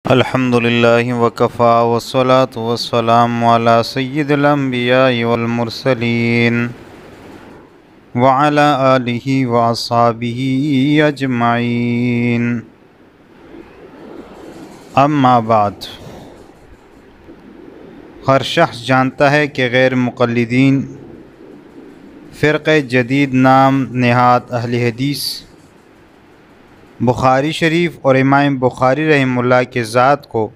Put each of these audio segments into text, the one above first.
الحمد للہ وکفا والصلاة والسلام علی سید الانبیاء والمرسلین وعلی آلہ واصحابہ اجمعین، اما بعد۔ ہر شخص جانتا ہے کہ غیر مقلدین فرقہ جدید نام نہاد اہل حدیث بخاری شریف اور امام بخاری رحمہ اللہ کے ذات کو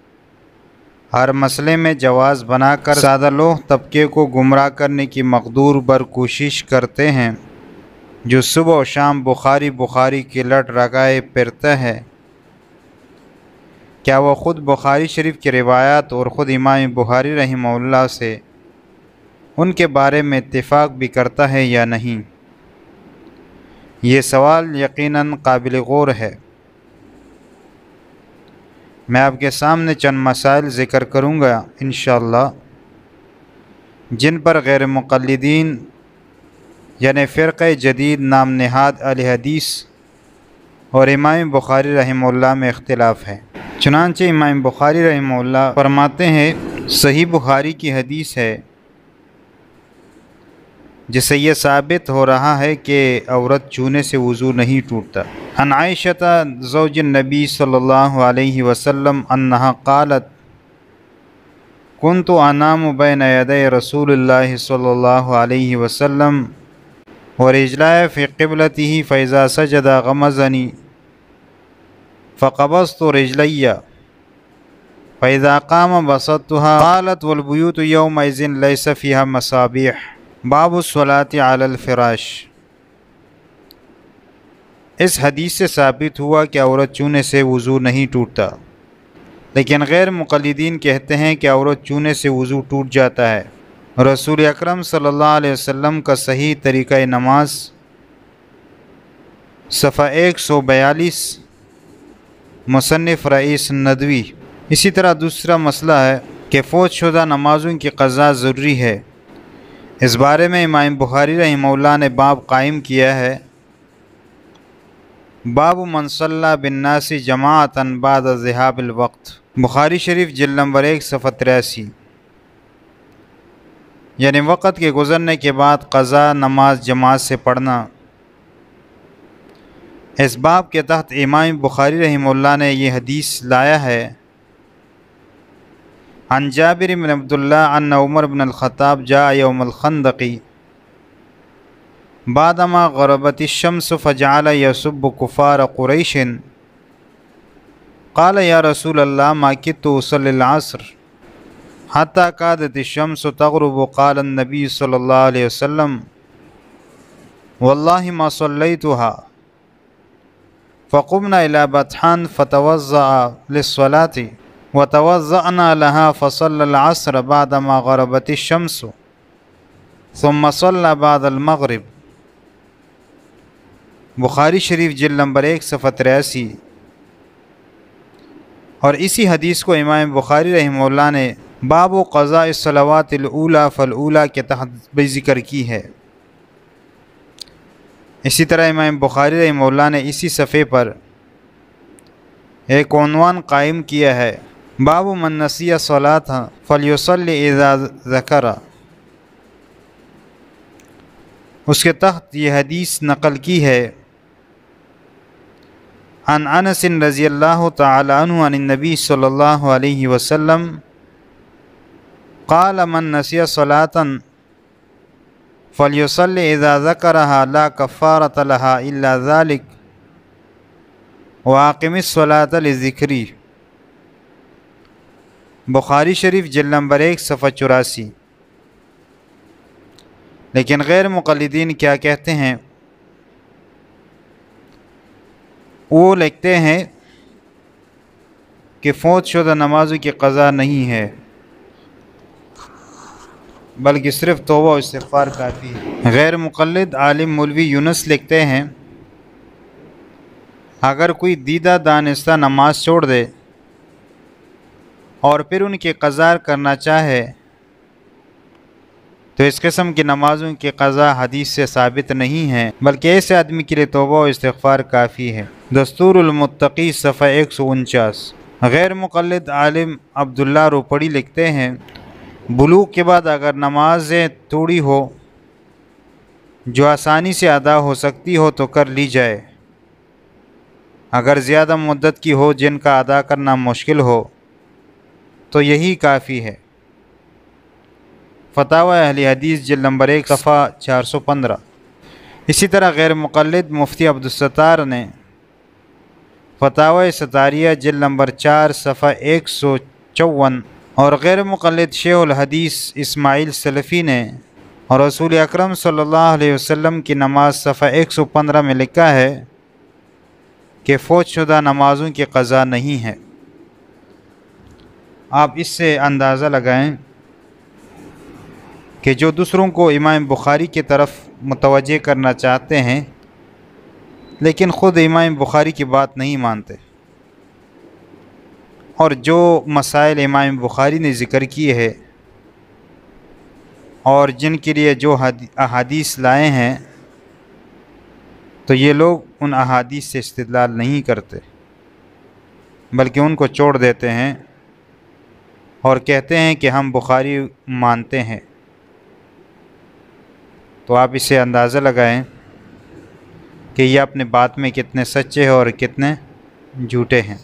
ہر مسئلے میں جواز بنا کر سادہ لوح طبقے کو گمراہ کرنے کی مقدور بر کوشش کرتے ہیں، جو صبح و شام بخاری کی لٹ رگائے پھرتا ہے۔ کیا وہ خود بخاری شریف کی روایات اور خود امام بخاری رحمہ اللہ سے ان کے بارے میں اتفاق بھی کرتا ہے یا نہیں؟ یہ سوال یقیناً قابل غور ہے۔ میں آپ کے سامنے چند مسائل ذکر کروں گا انشاءاللہ، جن پر غیر مقلدین یعنی فرقہ جدید نام نہاد اہل حدیث اور امام بخاری رحمہ اللہ میں اختلاف ہے۔ چنانچہ امام بخاری رحمہ اللہ فرماتے ہیں، صحیح بخاری کی حدیث ہے جس سے یہ ثابت ہو رہا ہے کہ عورت چھونے سے وضو نہیں ٹوٹتا۔ عن عائشہ زوج النبی صلی اللہ علیہ وسلم انہا قالت کنت انام بین یدی رسول اللہ صلی اللہ علیہ وسلم ورجلائے فی قبلتہ فاذا سجد غمزنی فقبضت رجلی فاذا قام بسطتها قالت والبیوت یومئذ لیس فیہا مصابیح باب الصلاۃ علی الفراش۔ اس حدیث سے ثابت ہوا کہ عورت چونے سے وضو نہیں ٹوٹتا، لیکن غیر مقلدین کہتے ہیں کہ عورت چونے سے وضو ٹوٹ جاتا ہے۔ رسول اکرم صلی اللہ علیہ وسلم کا صحیح طریقہ نماز صفحہ 142 مصنف رئیس ندوی۔ اسی طرح دوسرا مسئلہ ہے کہ فوت شدہ نمازوں کی قضا ضروری ہے۔ اس بارے میں امام بخاری رحمہ اللہ نے باب قائم کیا ہے، باب من صلی بالناس جماعتا بعد ذہاب الوقت، بخاری شریف جلد نمبر 1 صفحہ 83، یعنی وقت کے گزرنے کے بعد قضا نماز جماعت سے پڑھنا۔ اس باب کے تحت امام بخاری رحمہ اللہ نے یہ حدیث لایا ہے، عن جابر بن عبداللہ ان عمر بن الخطاب جاء یوم الخندق بعدما غربت الشمس فجعل يسب كفار قریش قال یا رسول اللہ ما كدت اصلي العصر حتى كادت الشمس تغرب قال النبي صلی اللہ علیہ وسلم والله ما صليتها فقمنا إلى بطحان فتوضأ للصلاة وتوضأنا لها فصلى العصر بعدما غربت الشمس ثم صلى بعد المغرب، بخاری شریف جلد نمبر 1 صفحہ 83۔ اور اسی حدیث کو امام بخاری رحمہ اللہ نے باب قضاء الصلوات الاولی فالاولی کے تحت بھی ذکر کی ہے۔ اسی طرح امام بخاری رحمہ اللہ نے اسی صفحے پر ایک عنوان قائم کیا ہے، باب من نسی صلاۃ فلیصلی اذا ذکر۔ اس کے تحت یہ حدیث نقل کی ہے، عن انس رضی اللہ تعالی عنہ عن النبی صلی اللہ علیہ وسلم قال من نسی صلاۃ فلیصلی اذا ذکرها لا کفارۃ لها الا ذلک واقم الصلاۃ لذکری، بخاری شریف جلد نمبر 1 صفحہ 84۔ لیکن غیر مقلدین کیا کہتے ہیں؟ وہ لکھتے ہیں کہ فوت شدہ نمازوں کی قضا نہیں ہے، بلکہ صرف توبہ و استغفار کافی ہے۔ غیر مقلد عالم مولوی یونس لکھتے ہیں، اگر کوئی دیدہ دانستہ نماز چھوڑ دے اور پھر ان کی قضا کرنا چاہے تو اس قسم کی نمازوں کی قضا حدیث سے ثابت نہیں ہے، بلکہ ایسے آدمی کے لیے توبہ و استغفار کافی ہے۔ دستور المتقی صفحہ 149۔ غیر مقلد عالم عبداللہ روپڑی لکھتے ہیں، بلوغ کے بعد اگر نمازیں تھوڑی ہو جو آسانی سے ادا ہو سکتی ہو تو کر لی جائے، اگر زیادہ مدت کی ہو جن کا ادا کرنا مشکل ہو تو یہی کافی ہے۔ فتاوی اہل حدیث جلد نمبر 1 صفحہ 415۔ اسی طرح غیر مقلد مفتی عبدالستار نے فتاوی ستاریہ جلد نمبر 4 صفحہ 154 اور غیر مقلد شیخ الحدیث اسماعیل سلفی نے اور رسول اکرم صلی اللہ علیہ وسلم کی نماز صفحہ 115 میں لکھا ہے کہ فوت شدہ نمازوں کی قضا نہیں ہے۔ آپ اس سے اندازہ لگائیں کہ جو دوسروں کو امام بخاری کی طرف متوجہ کرنا چاہتے ہیں لیکن خود امام بخاری کی بات نہیں مانتے، اور جو مسائل امام بخاری نے ذکر کی ہے اور جن کے لیے جو احادیث لائے ہیں، تو یہ لوگ ان احادیث سے استدلال نہیں کرتے بلکہ ان کو چھوڑ دیتے ہیں اور کہتے ہیں کہ ہم بخاری مانتے ہیں۔ تو آپ اس سے اندازہ لگائیں کہ یہ اپنے بات میں کتنے سچے ہیں اور کتنے جھوٹے ہیں۔